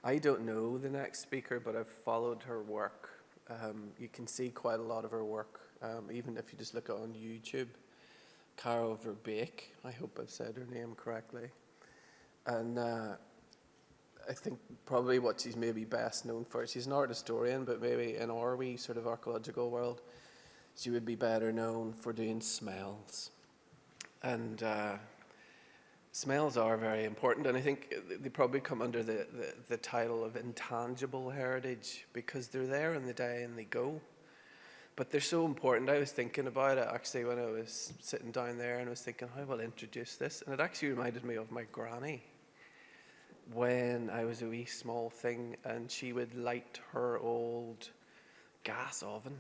I don't know the next speaker, but I've followed her work. You can see quite a lot of her work, even if you just look on YouTube. Caro Verbeek, I hope I've said her name correctly. And I think probably what she's maybe best known for, she's an art historian, but maybe in our wee sort of archaeological world, she would be better known for doing smells. And smells are very important, and I think they probably come under the title of intangible heritage because they're there in the day and they go. But they're so important. I was thinking about it actually when I was sitting down there and I was thinking, how will I introduce this? And it actually reminded me of my granny when I was a wee small thing and she would light her old gas oven.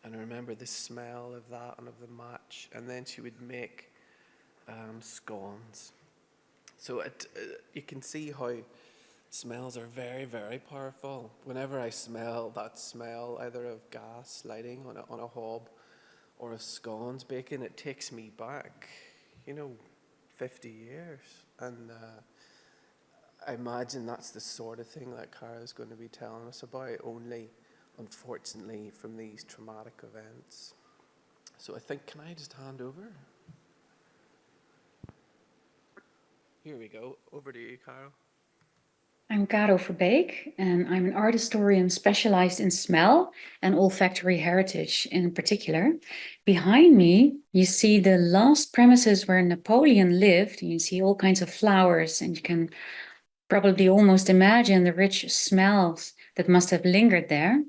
And I remember the smell of that and of the match. And then she would make scones. So you can see how smells are very, very powerful. Whenever I smell that smell, either of gas lighting on a hob or of scones baking, it takes me back, 50 years. And I imagine that's the sort of thing that Cara's going to be telling us about, only, unfortunately, from these traumatic events. So I think, can I just hand over? Here we go. Over to you, Caro. I'm Caro Verbeek, and I'm an art historian specialized in smell and olfactory heritage in particular. Behind me, you see the last premises where Napoleon lived. You see all kinds of flowers, and you can probably almost imagine the rich smells that must have lingered there.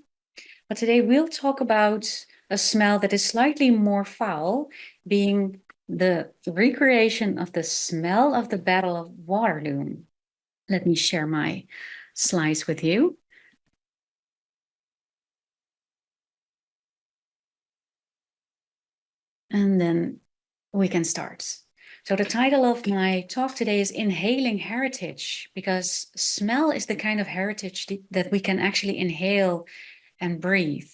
But today we'll talk about a smell that is slightly more foul, being the recreation of the smell of the Battle of Waterloo. Let me share my slides with you. And then we can start. So the title of my talk today is Inhaling Heritage, because smell is the kind of heritage that we can actually inhale and breathe.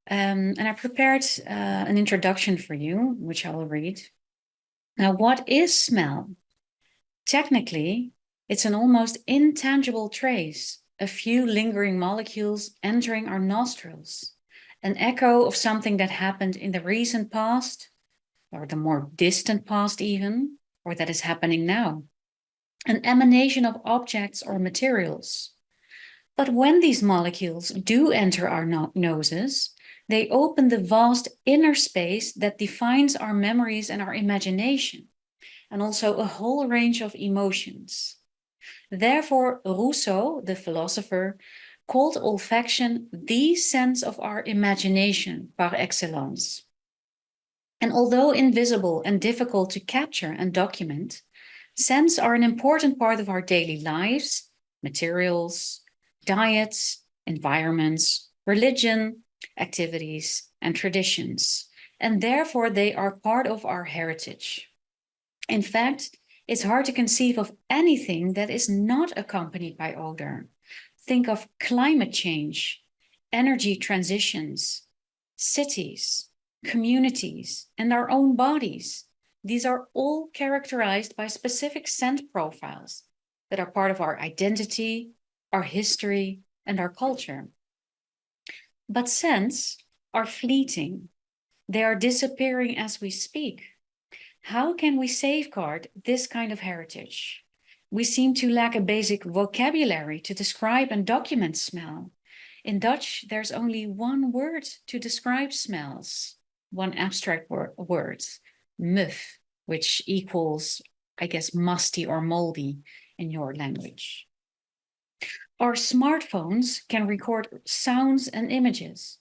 And I prepared an introduction for you, which I will read. Now, what is smell? Technically, it's an almost intangible trace, a few lingering molecules entering our nostrils, an echo of something that happened in the recent past, or the more distant past even, or that is happening now, an emanation of objects or materials. But when these molecules do enter our noses, they open the vast inner space that defines our memories and our imagination, and also a whole range of emotions. Therefore, Rousseau, the philosopher, called olfaction the sense of our imagination par excellence. And although invisible and difficult to capture and document, scents are an important part of our daily lives, materials, diets, environments, religion, activities, and traditions. And therefore, they are part of our heritage. In fact, it's hard to conceive of anything that is not accompanied by odor. Think of climate change, energy transitions, cities, communities, and our own bodies. These are all characterized by specific scent profiles that are part of our identity, our history, and our culture. But scents are fleeting. They are disappearing as we speak. How can we safeguard this kind of heritage? We seem to lack a basic vocabulary to describe and document smell. In Dutch, there's only one word to describe smells, one abstract word, muf, which equals, I guess, musty or moldy in your language. Our smartphones can record sounds and images,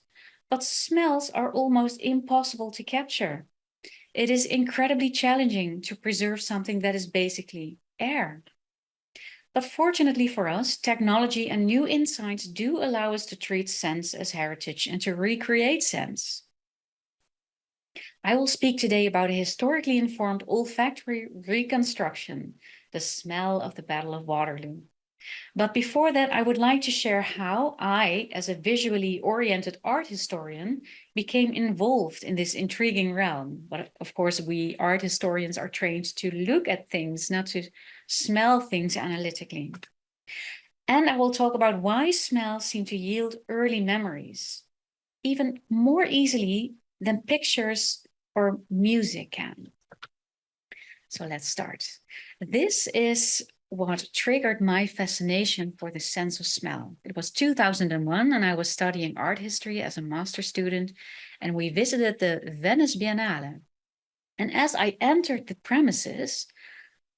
but smells are almost impossible to capture. It is incredibly challenging to preserve something that is basically air. But fortunately for us, technology and new insights do allow us to treat scents as heritage and to recreate scents. I will speak today about a historically informed olfactory reconstruction, the smell of the Battle of Waterloo. But before that, I would like to share how I, as a visually oriented art historian, became involved in this intriguing realm. But of course, we art historians are trained to look at things, not to smell things analytically. And I will talk about why smells seem to yield early memories, even more easily than pictures or music can. So let's start. This is what triggered my fascination for the sense of smell. It was 2001 and I was studying art history as a master student, and we visited the Venice Biennale. And as I entered the premises,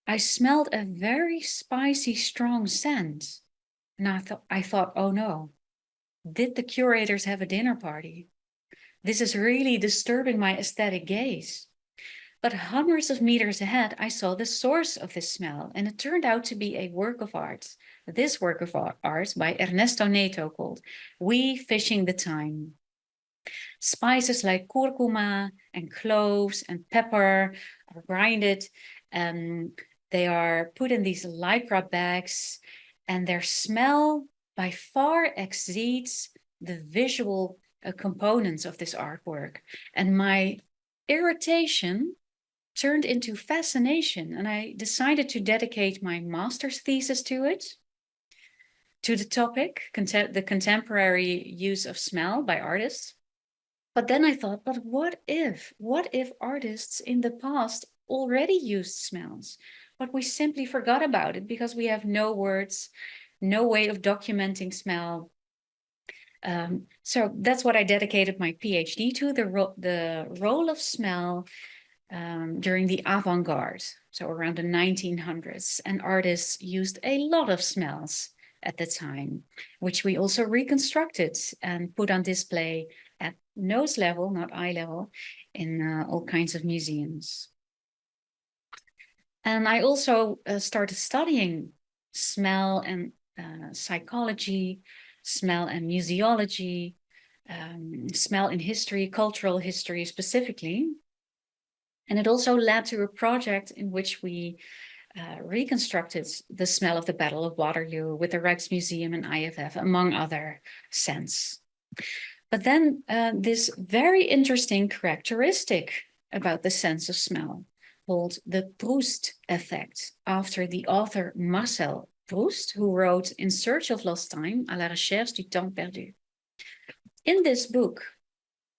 I smelled a very spicy, strong scent. And I thought, oh no, did the curators have a dinner party? This is really disturbing my aesthetic gaze. But hundreds of meters ahead, I saw the source of this smell, and it turned out to be a work of art. This work of art by Ernesto Neto called We Fishing the Time. Spices like curcuma and cloves and pepper are grinded, and they are put in these lycra bags, and their smell by far exceeds the visual components of this artwork. And my irritation turned into fascination, and I decided to dedicate my master's thesis to it, to the topic, the contemporary use of smell by artists. But then I thought, but what if artists in the past already used smells, but we simply forgot about it because we have no words, no way of documenting smell. So that's what I dedicated my PhD to, the role of smell during the avant-garde, so around the 1900s. And artists used a lot of smells at the time, which we also reconstructed and put on display at nose level, not eye level, in all kinds of museums. And I also started studying smell and psychology, smell and museology, smell in history, cultural history specifically. And it also led to a project in which we reconstructed the smell of the Battle of Waterloo with the Rijksmuseum and IFF, among other scents. But then this very interesting characteristic about the sense of smell, called the Proust effect, after the author Marcel Proust, who wrote In Search of Lost Time, à la recherche du temps perdu. In this book,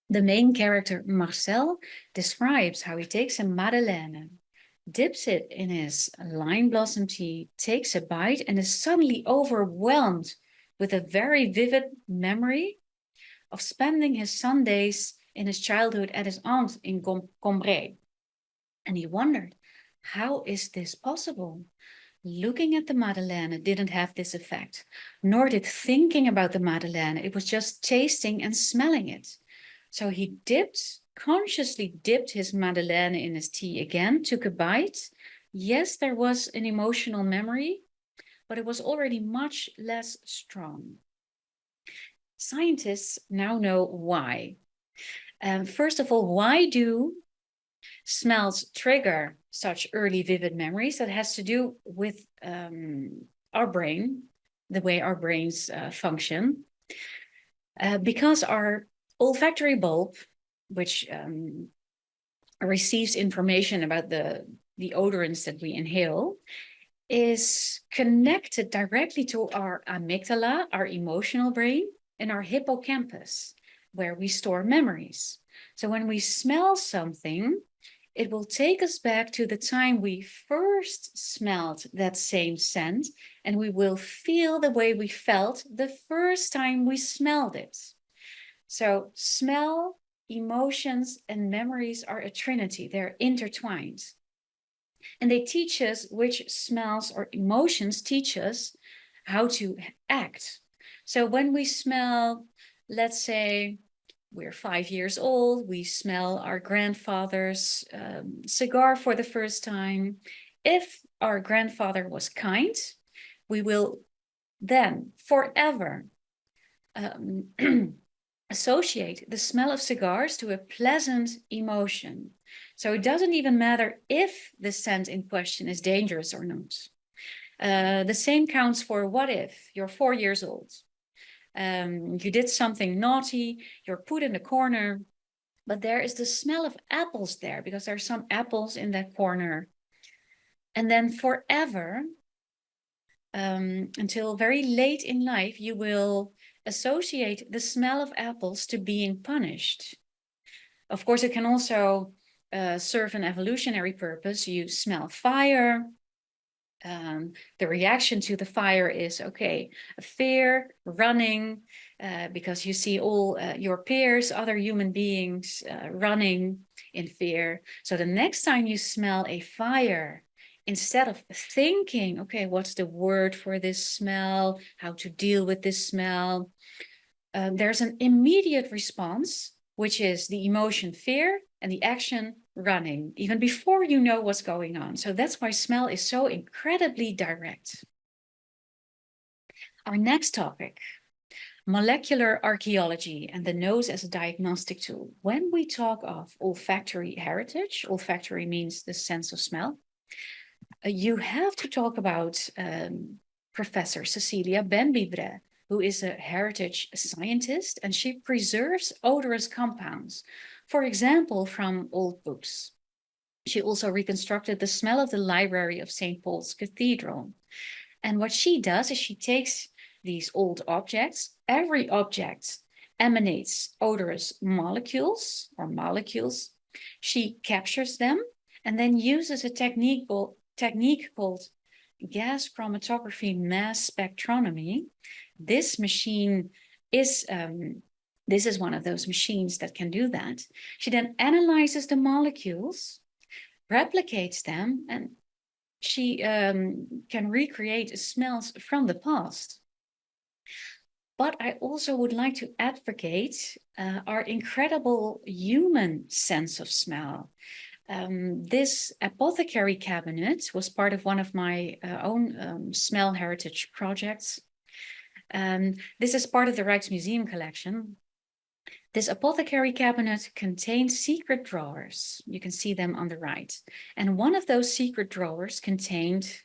the main character Marcel describes how he takes a madeleine, dips it in his lime blossom tea, takes a bite, and is suddenly overwhelmed with a very vivid memory of spending his Sundays in his childhood at his aunt in Combray. And he wondered, how is this possible? Looking at the madeleine didn't have this effect, nor did thinking about the madeleine. It was just tasting and smelling it. So he consciously dipped his madeleine in his tea again, took a bite. Yes, there was an emotional memory, but it was already much less strong. Scientists now know why. First of all, why do smells trigger such early vivid memories? That has to do with our brain, the way our brains function. Because our olfactory bulb, which receives information about the odorants that we inhale, is connected directly to our amygdala, our emotional brain, and our hippocampus, where we store memories. So when we smell something, it will take us back to the time we first smelled that same scent, and we will feel the way we felt the first time we smelled it. So smell, emotions, and memories are a trinity. They're intertwined. And they teach us which smells or emotions teach us how to act. So when we smell, let's say we're 5 years old, we smell our grandfather's cigar for the first time. If our grandfather was kind, we will then forever associate the smell of cigars to a pleasant emotion. So it doesn't even matter if the scent in question is dangerous or not. The same counts for what if you're 4 years old. You did something naughty, you're put in the corner, but there is the smell of apples there because there's some apples in that corner. And then forever, until very late in life, you will associate the smell of apples to being punished. Of course, it can also serve an evolutionary purpose. You smell fire. The reaction to the fire is, okay, fear, running, because you see all your peers, other human beings running in fear. So the next time you smell a fire, instead of thinking, okay, what's the word for this smell, how to deal with this smell, there's an immediate response, which is the emotion fear and the action running, even before you know what's going on. So that's why smell is so incredibly direct. Our next topic, molecular archaeology and the nose as a diagnostic tool. When we talk of olfactory heritage, olfactory means the sense of smell, you have to talk about Professor Cecilia Benbibre, who is a heritage scientist, and she preserves odorous compounds, for example, from old books. She also reconstructed the smell of the library of St. Paul's Cathedral. And what she does is she takes these old objects, every object emanates odorous molecules or molecules. She captures them and then uses a technique called gas chromatography mass spectrometry. This machine is this is one of those machines that can do that. She then analyzes the molecules, replicates them, and she can recreate smells from the past. But I also would like to advocate our incredible human sense of smell. This apothecary cabinet was part of one of my own smell heritage projects. This is part of the Rijksmuseum collection. This apothecary cabinet contains secret drawers. You can see them on the right. And one of those secret drawers contains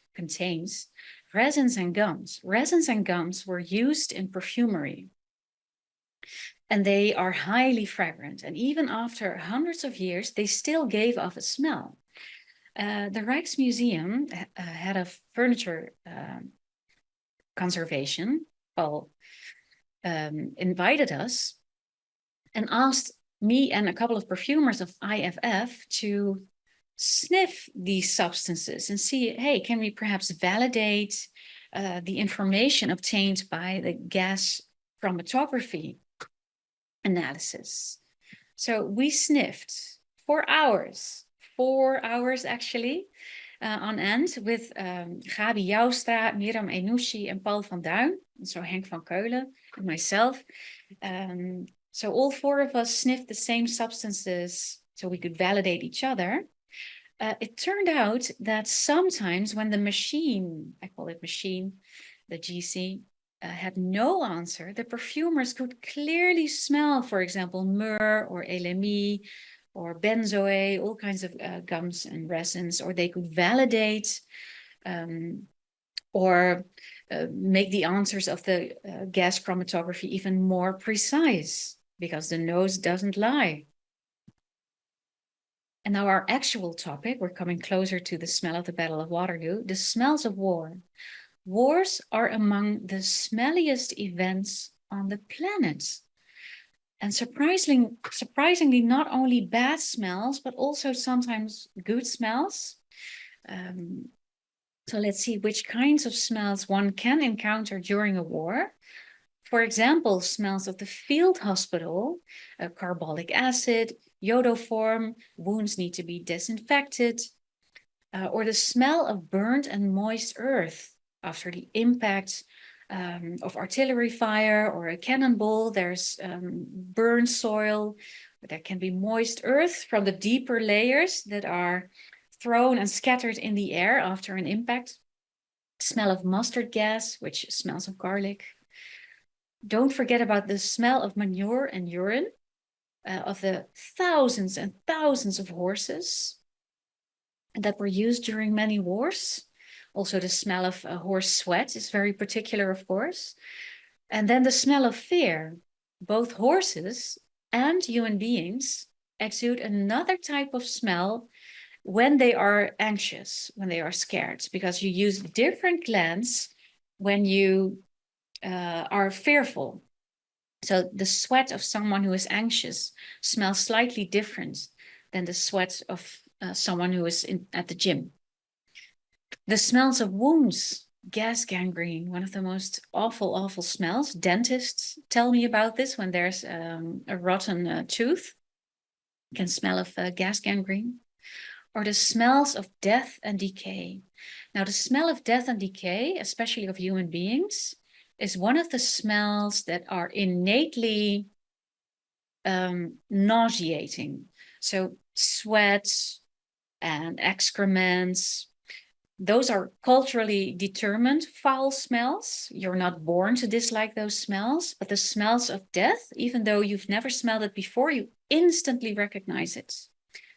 resins and gums. Resins and gums were used in perfumery. And they are highly fragrant. And even after hundreds of years, they still gave off a smell. The Rijksmuseum, head of furniture conservation, Paul, invited us and asked me and a couple of perfumers of IFF to sniff these substances and see, hey, can we perhaps validate the information obtained by the gas chromatography analysis? So we sniffed 4 hours actually, on end with Gabi Joustra, Miram Enouchi and Paul van Duin, and so Henk van Keulen and myself. So all 4 of us sniffed the same substances so we could validate each other. It turned out that sometimes when the machine, I call it machine, the GC, had no answer, the perfumers could clearly smell, for example, myrrh or LME or benzoate, all kinds of gums and resins, or they could validate or make the answers of the gas chromatography even more precise, because the nose doesn't lie. And now our actual topic, we're coming closer to the smell of the Battle of Waterloo, the smells of war. Wars are among the smelliest events on the planet. And surprisingly, not only bad smells, but also sometimes good smells. So let's see which kinds of smells one can encounter during a war. For example, smells of the field hospital, carbolic acid, iodoform, wounds need to be disinfected, or the smell of burnt and moist earth after the impact of artillery fire or a cannonball. There's burned soil, there can be moist earth from the deeper layers that are thrown and scattered in the air after an impact. Smell of mustard gas, which smells of garlic. Don't forget about the smell of manure and urine of the thousands and thousands of horses that were used during many wars. Also, the smell of horse sweat is very particular, of course. And then the smell of fear. Both horses and human beings exude another type of smell when they are anxious, when they are scared, because you use different glands when you are fearful. So the sweat of someone who is anxious smells slightly different than the sweat of someone who is at the gym. The smells of wounds, gas gangrene, one of the most awful smells. Dentists tell me about this when there's a rotten tooth. You can smell of gas gangrene. Or the smells of death and decay. Now, the smell of death and decay, especially of human beings, is one of the smells that are innately nauseating. So sweat and excrements, those are culturally determined foul smells. You're not born to dislike those smells, but the smells of death, even though you've never smelled it before, you instantly recognize it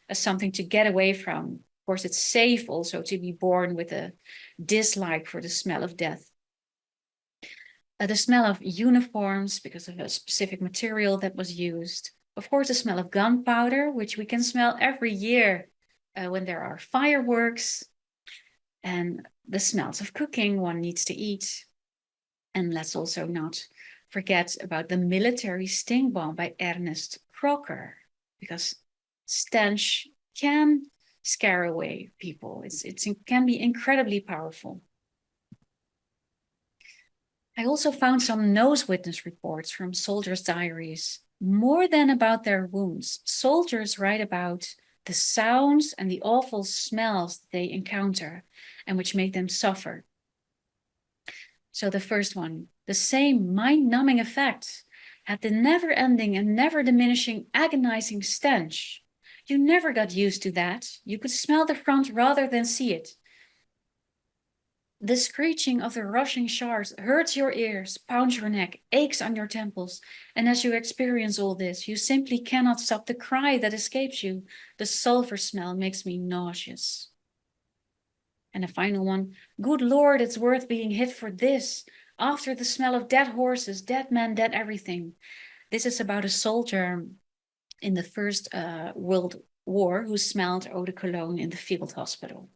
as something to get away from. Of course, it's safe also to be born with a dislike for the smell of death. The smell of uniforms because of a specific material that was used. Of course, the smell of gunpowder, which we can smell every year when there are fireworks. And the smells of cooking one needs to eat. And let's also not forget about the military sting bomb by Ernest Crocker, because stench can scare away people. It can be incredibly powerful. I also found some nose witness reports from soldiers' diaries. More than about their wounds, soldiers write about the sounds and the awful smells they encounter and which make them suffer. So the first one, the same mind-numbing effect had the never-ending and never-diminishing agonizing stench. You never got used to that. You could smell the front rather than see it. The screeching of the rushing shards hurts your ears, pounds your neck, aches on your temples. And as you experience all this, you simply cannot stop the cry that escapes you. The sulfur smell makes me nauseous. And a final one, good Lord, it's worth being hit for this. After the smell of dead horses, dead men, dead everything. This is about a soldier in the First World War who smelled eau de cologne in the field hospital.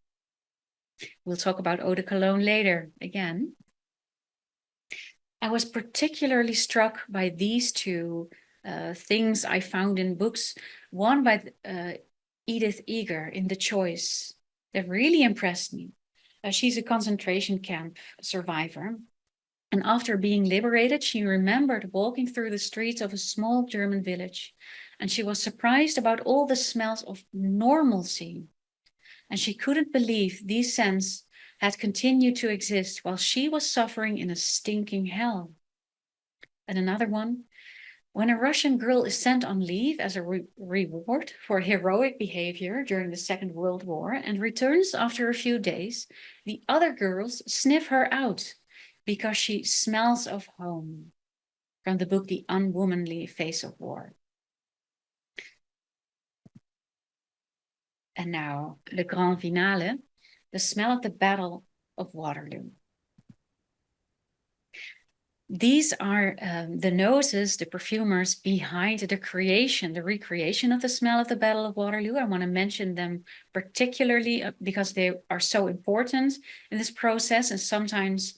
We'll talk about eau de cologne later again. I was particularly struck by these two things I found in books. One by Edith Eger in The Choice that really impressed me. She's a concentration camp survivor. And after being liberated, she remembered walking through the streets of a small German village. And she was surprised about all the smells of normalcy. And she couldn't believe these scents had continued to exist while she was suffering in a stinking hell. And another one, when a Russian girl is sent on leave as a reward for heroic behavior during the Second World War and returns after a few days, the other girls sniff her out because she smells of home. From the book The Unwomanly Face of War. And now, the grand finale, the smell of the Battle of Waterloo. These are the noses, the perfumers behind the recreation of the smell of the Battle of Waterloo. I want to mention them particularly because they are so important in this process and sometimes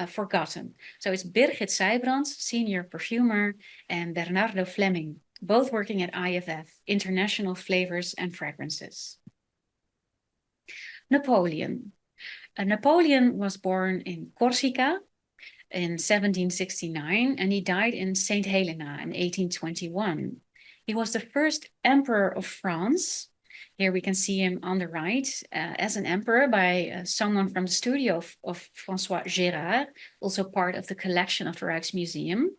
forgotten. So it's Birgit Sijbrand, senior perfumer, and Bernardo Fleming, both working at IFF, International Flavors and Fragrances. Napoleon. Napoleon was born in Corsica in 1769, and he died in St. Helena in 1821. He was the first emperor of France. Here we can see him on the right as an emperor by someone from the studio of François Gérard, also part of the collection of the Rijksmuseum,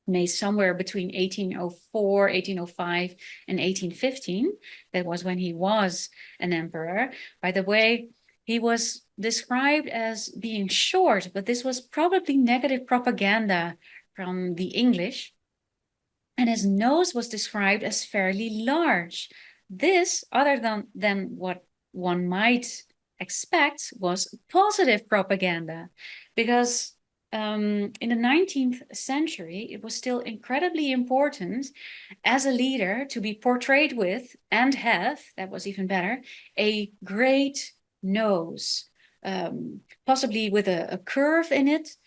made somewhere between 1804, 1805, and 1815. That was when he was an emperor. By the way, he was described as being short, but this was probably negative propaganda from the English. And his nose was described as fairly large. This, other than what one might expect, was positive propaganda, because in the 19th century, it was still incredibly important as a leader to be portrayed with and have, that was even better, a great nose. possibly with a curve in it.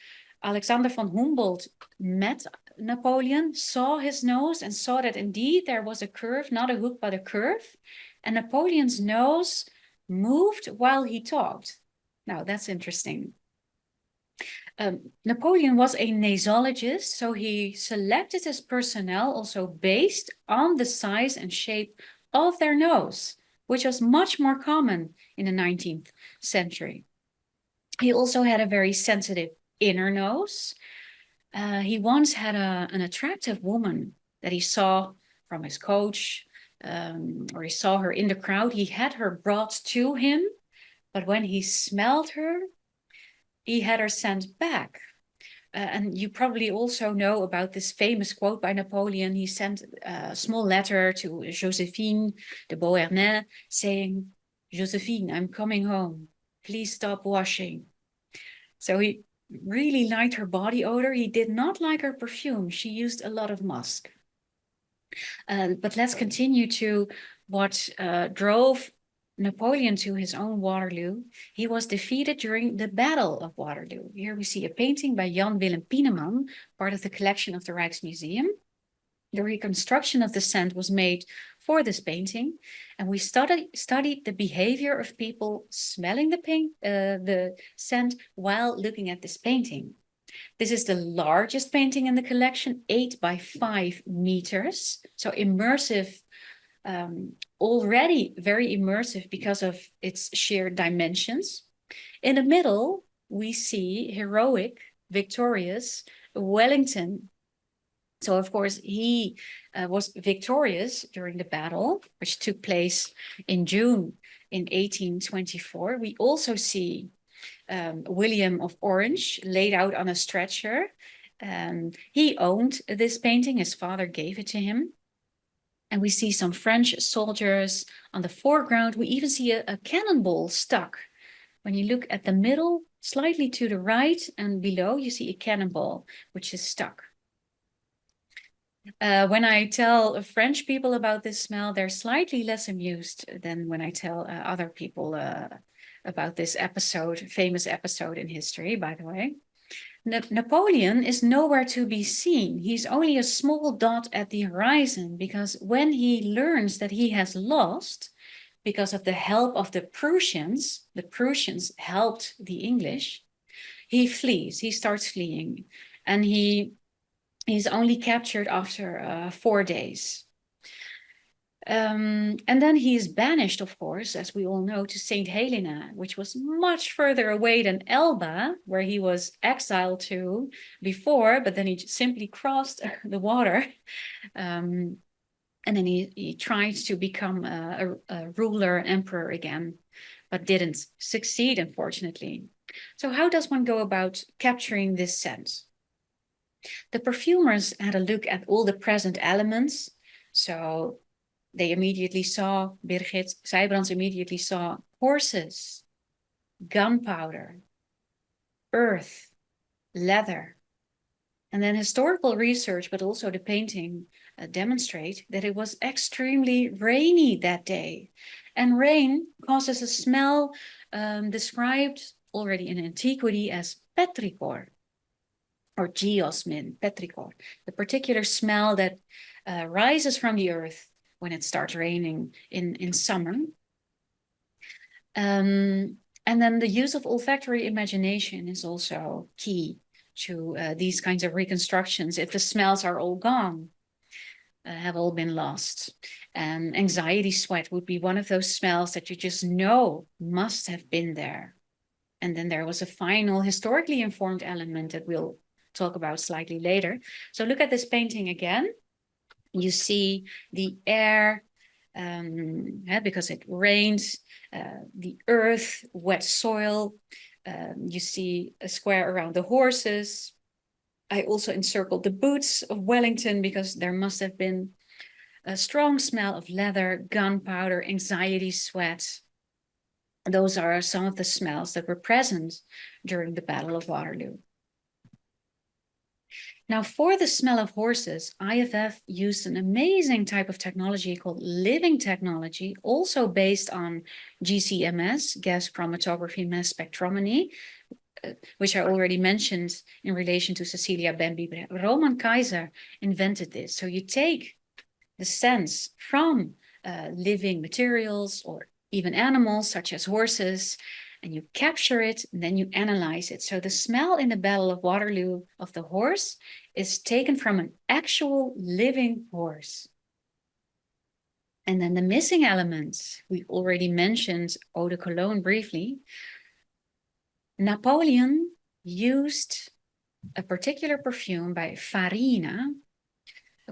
Alexander von Humboldt met Napoleon, saw his nose and saw that indeed there was a curve, not a hook, but a curve. And Napoleon's nose moved while he talked. Now that's interesting. Napoleon was a nasologist, so he selected his personnel also based on the size and shape of their nose, which was much more common in the 19th century. He also had a very sensitive inner nose. He once had an attractive woman that he saw from his coach, or he saw her in the crowd. He had her brought to him, but when he smelled her, he had her sent back. And you probably also know about this famous quote by Napoleon. He sent a small letter to Josephine de Beauharnais saying, "Josephine, I'm coming home. Please stop washing." So he really liked her body odor. He did not like her perfume. She used a lot of musk. But let's continue to what drove Napoleon to his own Waterloo. He was defeated during the Battle of Waterloo. Here we see a painting by Jan Willem Pieneman, part of the collection of the Rijksmuseum. The reconstruction of the scent was made for this painting, and we studied the behavior of people smelling the scent while looking at this painting. This is the largest painting in the collection, 8 by 5 meters. So immersive, already very immersive because of its sheer dimensions. In the middle, we see heroic, victorious Wellington. So of course, he was victorious during the battle, which took place in June in 1824. We also see William of Orange laid out on a stretcher. He owned this painting, his father gave it to him. And we see some French soldiers on the foreground. We even see a cannonball stuck. When you look at the middle, slightly to the right and below, you see a cannonball, which is stuck. When I tell French people about this smell, they're slightly less amused than when I tell other people about this episode, famous episode in history, by the way. Napoleon is nowhere to be seen. He's only a small dot at the horizon because when he learns that he has lost, because of the help of the Prussians helped the English, he flees, he starts fleeing, and he's only captured after 4 days. And then he is banished, of course, as we all know, to St. Helena, which was much further away than Elba, where he was exiled to before, but then he simply crossed the water. And then he tried to become a ruler, emperor again, but didn't succeed, unfortunately. So how does one go about capturing this scent? The perfumers had a look at all the present elements. So they immediately saw, Birgit Sijbrands immediately saw horses, gunpowder, earth, leather. And then historical research, but also the painting demonstrate that it was extremely rainy that day. And rain causes a smell described already in antiquity as petrichor, or geosmin, petrichor, the particular smell that rises from the earth when it starts raining in summer. And then the use of olfactory imagination is also key to these kinds of reconstructions. If the smells are all gone, have all been lost. And anxiety sweat would be one of those smells that you just know must have been there. And then there was a final historically informed element that we'll talk about slightly later. So look at this painting again. You see the air, because it rains, the earth, wet soil. You see a square around the horses. I also encircled the boots of Wellington because there must have been a strong smell of leather, gunpowder, anxiety sweat. Those are some of the smells that were present during the Battle of Waterloo. Now, for the smell of horses, IFF used an amazing type of technology called living technology, also based on GCMS, gas chromatography mass spectrometry, which I already mentioned in relation to Cecilia Bemby. Roman Kaiser invented this. So you take the scents from living materials or even animals such as horses, and you capture it, and then you analyze it. So the smell in the Battle of Waterloo of the horse is taken from an actual living horse. And then the missing elements, we already mentioned eau de cologne briefly. Napoleon used a particular perfume by Farina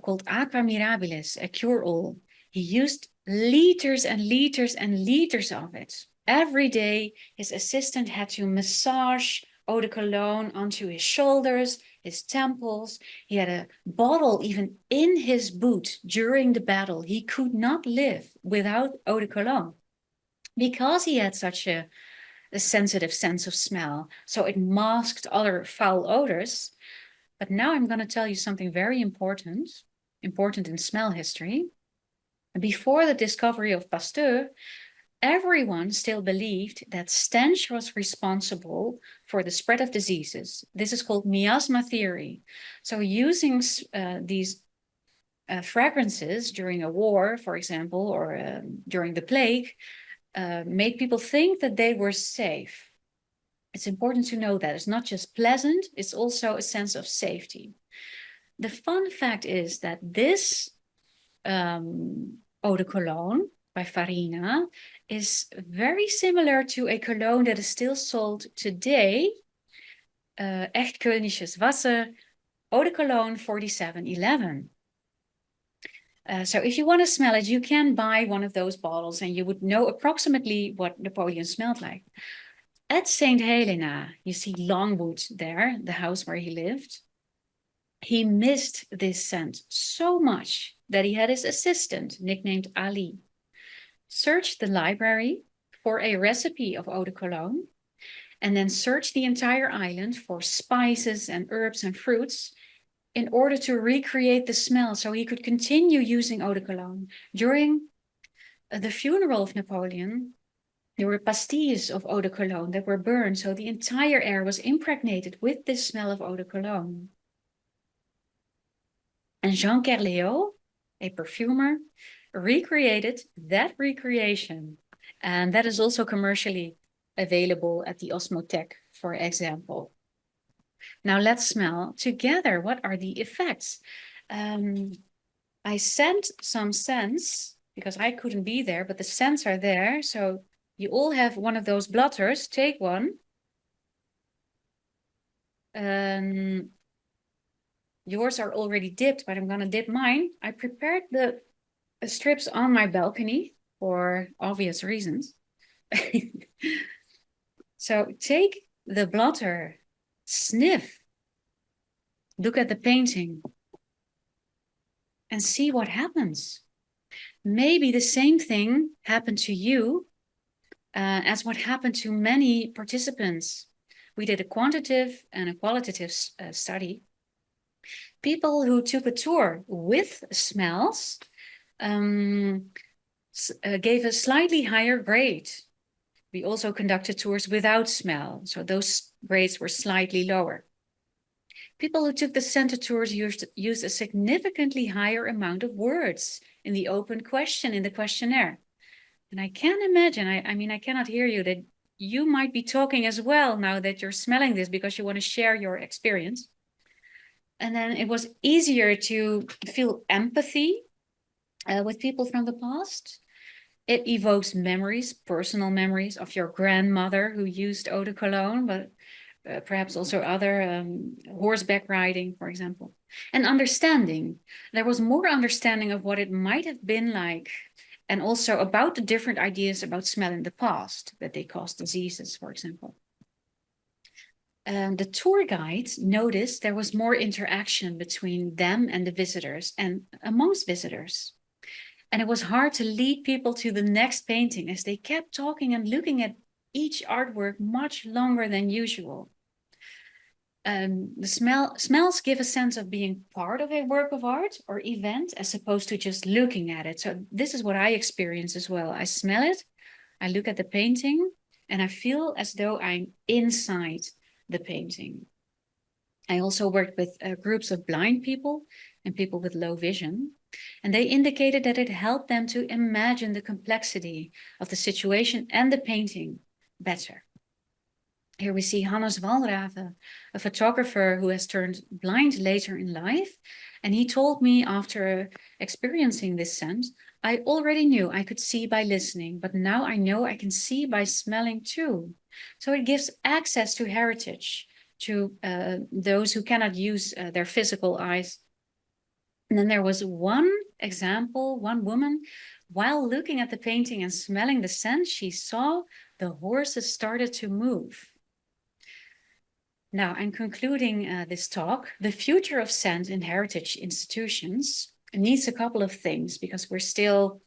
called Aqua Mirabilis, a cure-all. He used liters and liters and liters of it. Every day, his assistant had to massage eau de cologne onto his shoulders, his temples. He had a bottle even in his boot during the battle. He could not live without eau de cologne because he had such a sensitive sense of smell. So it masked other foul odors. But now I'm going to tell you something very important in smell history. Before the discovery of Pasteur, everyone still believed that stench was responsible for the spread of diseases. This is called miasma theory. So using these fragrances during a war, for example, or during the plague, made people think that they were safe. It's important to know that it's not just pleasant, it's also a sense of safety. The fun fact is that this eau de cologne by Farina is very similar to a cologne that is still sold today, Echt Kölnisches Wasser, eau de cologne 4711. So if you want to smell it, you can buy one of those bottles and you would know approximately what Napoleon smelled like. At St. Helena, you see Longwood there, the house where he lived. He missed this scent so much that he had his assistant, nicknamed Ali, search the library for a recipe of eau de cologne, and then search the entire island for spices and herbs and fruits in order to recreate the smell so he could continue using eau de cologne. During the funeral of Napoleon, there were pastilles of eau de cologne that were burned, so the entire air was impregnated with this smell of eau de cologne. And Jean Kerléo, a perfumer, recreated that recreation. And that is also commercially available at the Osmothèque, for example. Now let's smell together. What are the effects? I sent some scents because I couldn't be there, but the scents are there. So you all have one of those blotters. Take one. Yours are already dipped, but I'm going to dip mine. I prepared the strips on my balcony for obvious reasons. So take the blotter, sniff, look at the painting, and see what happens. Maybe the same thing happened to you as what happened to many participants. We did a quantitative and a qualitative study. People who took a tour with smells gave a slightly higher grade. We also conducted tours without smell, so those grades were slightly lower. People who took the center tours used a significantly higher amount of words in the open question in the questionnaire. And I can imagine, I mean, I cannot hear you, that you might be talking as well now that you're smelling this because you want to share your experience. And then it was easier to feel empathy with people from the past. It evokes memories, personal memories of your grandmother who used eau de cologne, but perhaps also other horseback riding, for example. And understanding. There was more understanding of what it might have been like, and also about the different ideas about smell in the past, that they caused diseases, for example. The tour guides noticed there was more interaction between them and the visitors and amongst visitors. And it was hard to lead people to the next painting as they kept talking and looking at each artwork much longer than usual. The smells give a sense of being part of a work of art or event as opposed to just looking at it. So this is what I experience as well. I smell it, I look at the painting, and I feel as though I'm inside the painting. I also worked with groups of blind people and people with low vision, and they indicated that it helped them to imagine the complexity of the situation and the painting better. Here we see Hannes Walraven, a photographer who has turned blind later in life. And he told me after experiencing this sense, I already knew I could see by listening, but now I know I can see by smelling too. So it gives access to heritage to those who cannot use their physical eyes. And then there was one example, one woman, while looking at the painting and smelling the scent she saw, the horses started to move. Now, I'm concluding this talk. The future of scent in heritage institutions needs a couple of things because we're still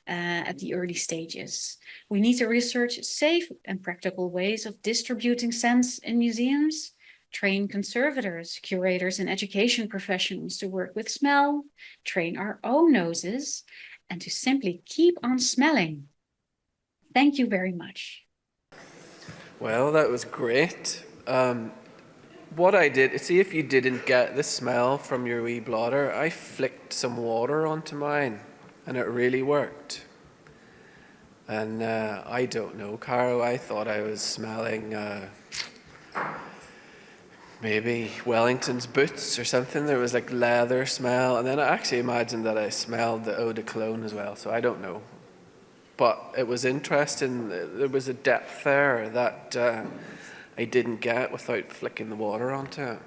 at the early stages. We need to research safe and practical ways of distributing scents in museums, train conservators, curators, and education professionals to work with smell, train our own noses, and to simply keep on smelling. Thank you very much. Well, that was great. What I did, see if you didn't get the smell from your wee blotter, I flicked some water onto mine and it really worked. And I don't know, Caro, I thought I was smelling maybe Wellington's boots or something. There was like leather smell, and then I actually imagined that I smelled the eau de cologne as well, so I don't know. But it was interesting, there was a depth there that I didn't get without flicking the water onto it.